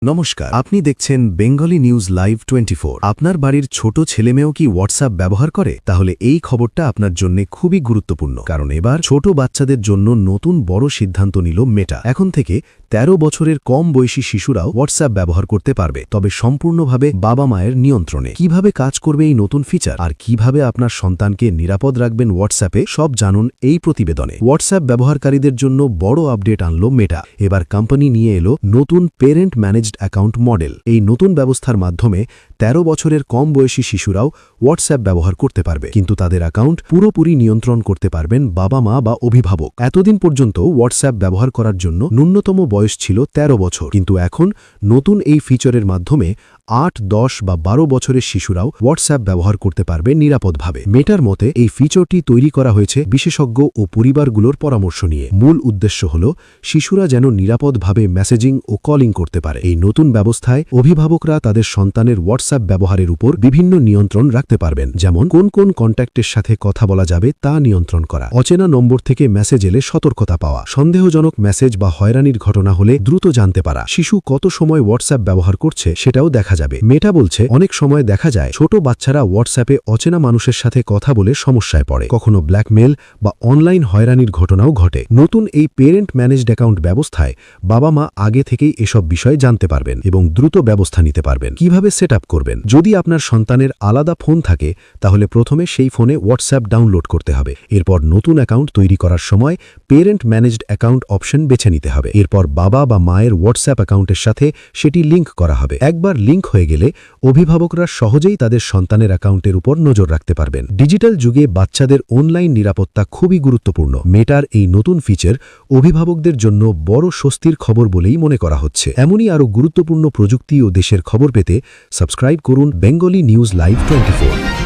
নমস্কার, আপনি দেখছেন বেঙ্গলি নিউজ লাইভ 24। আপনার বাড়ির ছোট ছেলেমেয়েও কি হোয়াটসঅ্যাপ ব্যবহার করে? তাহলে এই খবরটা আপনার জন্য খুবই গুরুত্বপূর্ণ, কারণ এবার ছোট বাচ্চাদের জন্য নতুন বড় সিদ্ধান্ত নিল মেটা। এখন থেকে ১৩ বছরের কম বয়সী শিশুরাও হোয়াটসঅ্যাপ ব্যবহার করতে পারবে, তবে সম্পূর্ণভাবে বাবা মায়ের নিয়ন্ত্রণে। কিভাবে কাজ করবে এই নতুন ফিচার আর কিভাবে আপনার সন্তানকে নিরাপদ রাখবেন হোয়াটসঅ্যাপে, সব জানুন এই প্রতিবেদনে। হোয়াটসঅ্যাপ ব্যবহারকারীদের জন্য বড় আপডেট আনল মেটা। এবার কোম্পানি নিয়ে এলো নতুন পেরেন্ট ম্যানেজড অ্যাকাউন্ট মডেল। এই নতুন ব্যবস্থার মাধ্যমে ১৩ বছরের কম বয়সী শিশুরাও হোয়াটসঅ্যাপ ব্যবহার করতে পারবে, কিন্তু তাদের অ্যাকাউন্ট পুরোপুরি নিয়ন্ত্রণ করতে পারবেন বাবা মা বা অভিভাবক। এতদিন পর্যন্ত হোয়াটসঅ্যাপ ব্যবহার করার জন্য ন্যূনতম বয়স ছিল ১৩ বছর, কিন্তু এখন নতুন এই ফিচারের মাধ্যমে ৮, ১০ বা ১২ বছরের শিশুরাও হোয়াটসঅ্যাপ ব্যবহার করতে পারবে নিরাপদভাবে। মেটার মতে এই ফিচারটি তৈরি করা হয়েছে বিশেষজ্ঞ ও পরিবারগুলোর পরামর্শ নিয়ে। মূল উদ্দেশ্য হল শিশুরা যেন নিরাপদভাবে মেসেজিং ও কলিং করতে পারে। এই নতুন ব্যবস্থায় অভিভাবকরা তাদের সন্তানের হোয়াটসঅ্যাপ ব্যবহারের উপর বিভিন্ন নিয়ন্ত্রণ রাখতে পারবেন, যেমন কোন কোন কন্ট্যাক্টের সাথে কথা বলা যাবে তা নিয়ন্ত্রণ করা, অচেনা নম্বর থেকে মেসেজ এলে সতর্কতা পাওয়া, সন্দেহজনক মেসেজ বা হয়রানির ঘটনা হলে দ্রুত জানতে পারা, শিশু কত সময় হোয়াটসঅ্যাপ ব্যবহার করছে সেটাও দেখা যাবে। মেটা বলছে, অনেক সময় দেখা যায় ছোট বাচ্চারা হোয়াটসঅ্যাপে অচেনা মানুষের সাথে কথা বলে সমস্যায় পড়ে, কখনো ব্ল্যাকমেল বা অনলাইন হয়রানির ঘটনাও ঘটে। নতুন এই পেরেন্ট ম্যানেজড অ্যাকাউন্ট ব্যবস্থায় বাবা মা আগে থেকেই এসব বিষয় জানতে পারবেন এবং দ্রুত ব্যবস্থা নিতে পারবেন। কিভাবে সেট আপ করবেন? যদি আপনার সন্তানের আলাদা ফোন থাকে তাহলে প্রথমে সেই ফোনে হোয়াটসঅ্যাপ ডাউনলোড করতে হবে। এরপর নতুন অ্যাকাউন্ট তৈরি করার সময় পেরেন্ট ম্যানেজড অ্যাকাউন্ট অপশন বেছে নিতে হবে। এরপর বাবা বা মায়ের হোয়াটসঅ্যাপ অ্যাকাউন্টের সাথে সেটি লিঙ্ক করা হবে। একবার লিঙ্ক হয়ে গেলে অভিভাবকরা সহজেই তাদের সন্তানের অ্যাকাউন্টের উপর নজর রাখতে পারবেন। ডিজিটাল যুগে বাচ্চাদের অনলাইন নিরাপত্তা খুবই গুরুত্বপূর্ণ। মেটার এই নতুন ফিচার অভিভাবকদের জন্য বড় স্বস্তির খবর বলেই মনে করা হচ্ছে। এমনই আরও গুরুত্বপূর্ণ প্রযুক্তি ও দেশের খবর পেতে সাবস্ক্রাইব করুন বেঙ্গলি নিউজ লাইভ 24।